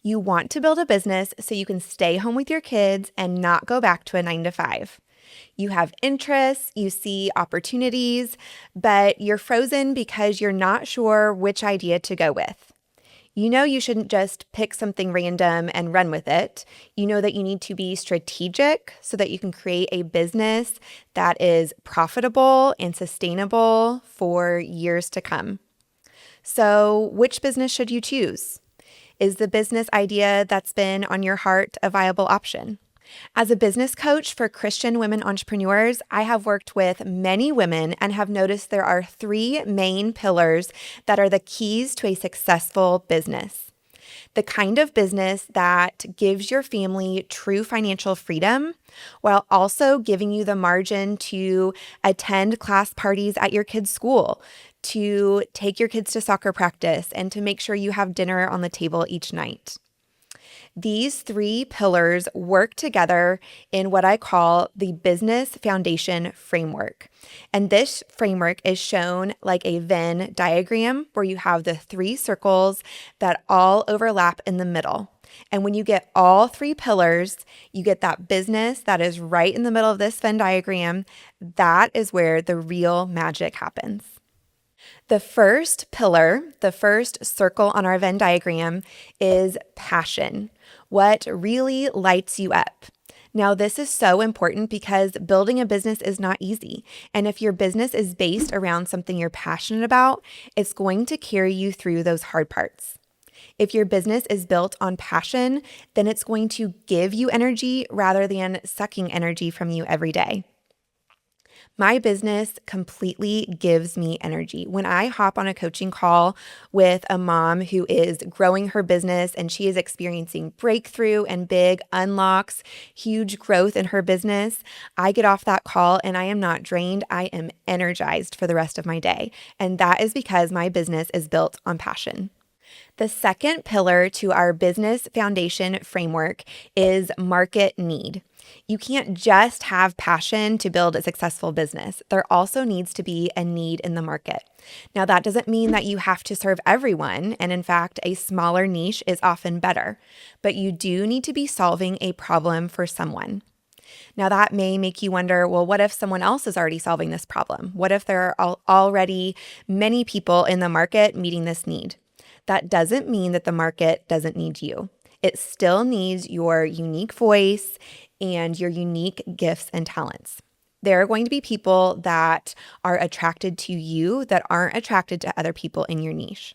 You want to build a business so you can stay home with your kids and not go back to a 9 to 5. You have interests, you see opportunities, but you're frozen because you're not sure which idea to go with. You know you shouldn't just pick something random and run with it. You know that you need to be strategic so that you can create a business that is profitable and sustainable for years to come. So, which business should you choose? Is the business idea that's been on your heart a viable option? As a business coach for Christian women entrepreneurs, I have worked with many women and have noticed there are 3 main pillars that are the keys to a successful business. The kind of business that gives your family true financial freedom while also giving you the margin to attend class parties at your kids' school, to take your kids to soccer practice, and to make sure you have dinner on the table each night. These 3 pillars work together in what I call the business foundation framework. And this framework is shown like a Venn diagram where you have the 3 circles that all overlap in the middle. And when you get all 3 pillars, you get that business that is right in the middle of this Venn diagram. That is where the real magic happens. The first pillar, the first circle on our Venn diagram, is passion. What really lights you up? Now, this is so important because building a business is not easy. And if your business is based around something you're passionate about, it's going to carry you through those hard parts. If your business is built on passion, then it's going to give you energy rather than sucking energy from you every day. My business completely gives me energy. When I hop on a coaching call with a mom who is growing her business and she is experiencing breakthrough and big unlocks, huge growth in her business, I get off that call and I am not drained. I am energized for the rest of my day. And that is because my business is built on passion. The second pillar to our business foundation framework is market need. You can't just have passion to build a successful business. There also needs to be a need in the market. Now, that doesn't mean that you have to serve everyone, and in fact, a smaller niche is often better, but you do need to be solving a problem for someone. Now, that may make you wonder, well, what if someone else is already solving this problem? What if there are already many people in the market meeting this need? That doesn't mean that the market doesn't need you. It still needs your unique voice and your unique gifts and talents. There are going to be people that are attracted to you that aren't attracted to other people in your niche.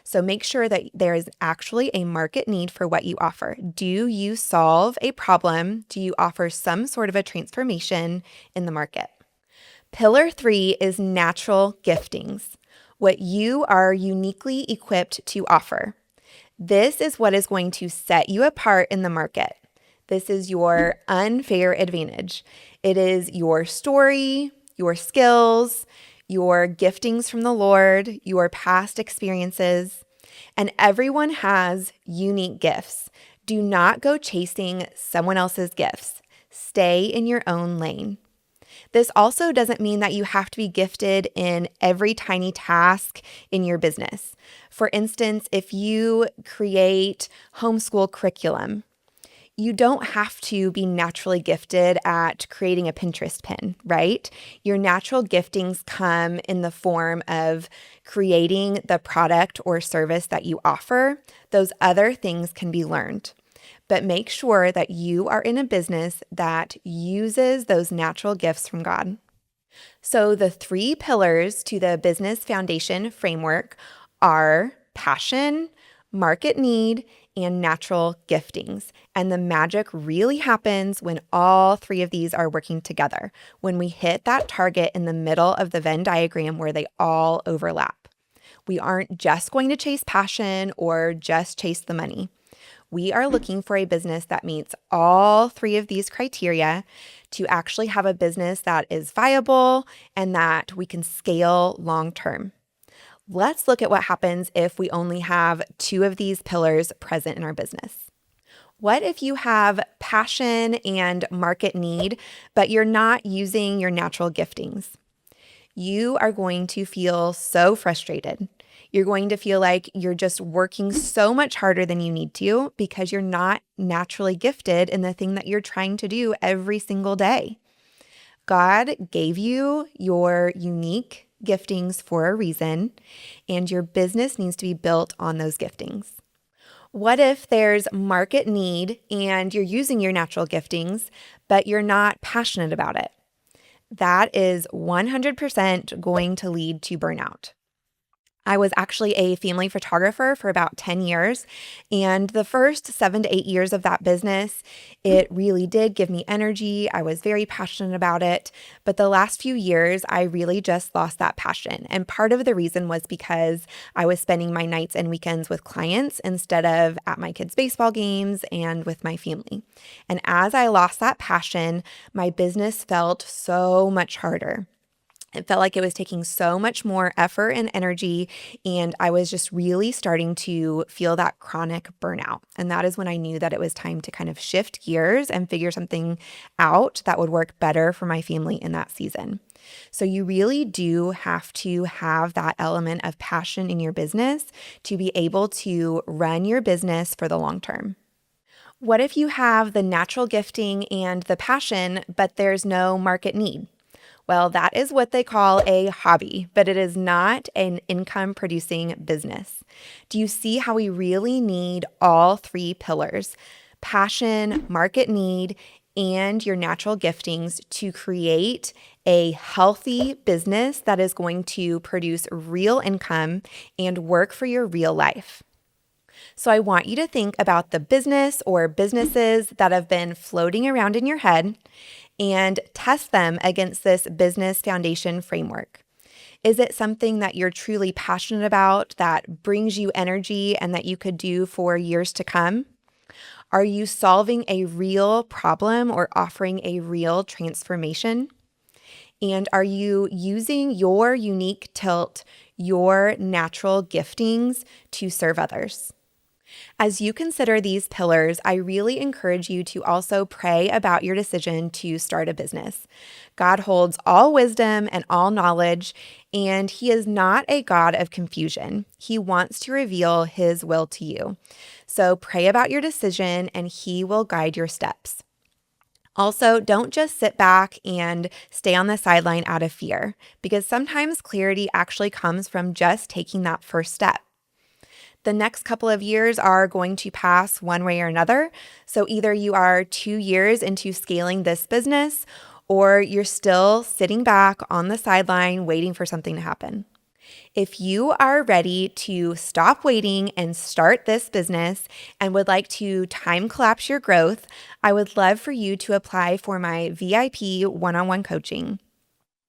So make sure that there is actually a market need for what you offer. Do you solve a problem? Do you offer some sort of a transformation in the market? Pillar 3 is natural giftings, what you are uniquely equipped to offer. This is what is going to set you apart in the market. This is your unfair advantage. It is your story, your skills, your giftings from the Lord, your past experiences, and everyone has unique gifts. Do not go chasing someone else's gifts. Stay in your own lane. This also doesn't mean that you have to be gifted in every tiny task in your business. For instance, if you create homeschool curriculum, you don't have to be naturally gifted at creating a Pinterest pin, right? Your natural giftings come in the form of creating the product or service that you offer. Those other things can be learned. But make sure that you are in a business that uses those natural gifts from God. So the 3 pillars to the business foundation framework are passion, market need, and natural giftings. And the magic really happens when all 3 of these are working together, when we hit that target in the middle of the Venn diagram where they all overlap. We aren't just going to chase passion or just chase the money. We are looking for a business that meets all 3 of these criteria to actually have a business that is viable and that we can scale long term. Let's look at what happens if we only have 2 of these pillars present in our business. What if you have passion and market need, but you're not using your natural giftings? You are going to feel so frustrated. You're going to feel like you're just working so much harder than you need to because you're not naturally gifted in the thing that you're trying to do every single day. God gave you your unique giftings for a reason, and your business needs to be built on those giftings. What if there's market need and you're using your natural giftings, but you're not passionate about it? That is 100% going to lead to burnout. I was actually a family photographer for about 10 years. And the first 7 to 8 years of that business, it really did give me energy. I was very passionate about it. But the last few years, I really just lost that passion. And part of the reason was because I was spending my nights and weekends with clients instead of at my kids' baseball games and with my family. And as I lost that passion, my business felt so much harder. It felt like it was taking so much more effort and energy, and I was just really starting to feel that chronic burnout. And that is when I knew that it was time to kind of shift gears and figure something out that would work better for my family in that season. So you really do have to have that element of passion in your business to be able to run your business for the long term. What if you have the natural gifting and the passion, but there's no market need? Well, that is what they call a hobby, but it is not an income producing business. Do you see how we really need all three pillars: passion, market need, and your natural giftings to create a healthy business that is going to produce real income and work for your real life? So I want you to think about the business or businesses that have been floating around in your head and test them against this business foundation framework. Is it something that you're truly passionate about, that brings you energy and that you could do for years to come? Are you solving a real problem or offering a real transformation? And are you using your unique tilt, your natural giftings to serve others? As you consider these pillars, I really encourage you to also pray about your decision to start a business. God holds all wisdom and all knowledge, and He is not a God of confusion. He wants to reveal His will to you. So pray about your decision, and He will guide your steps. Also, don't just sit back and stay on the sideline out of fear, because sometimes clarity actually comes from just taking that first step. The next couple of years are going to pass one way or another. So either you are 2 years into scaling this business, or you're still sitting back on the sideline waiting for something to happen. If you are ready to stop waiting and start this business and would like to time collapse your growth, I would love for you to apply for my VIP one-on-one coaching.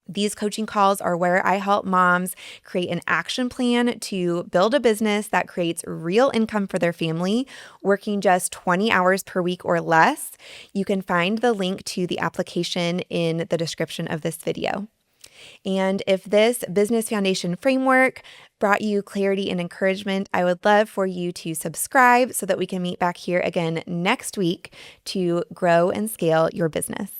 These coaching calls are where I help moms create an action plan to build a business that creates real income for their family, working just 20 hours per week or less. You can find the link to the application in the description of this video. And if this business foundation framework brought you clarity and encouragement, I would love for you to subscribe so that we can meet back here again next week to grow and scale your business.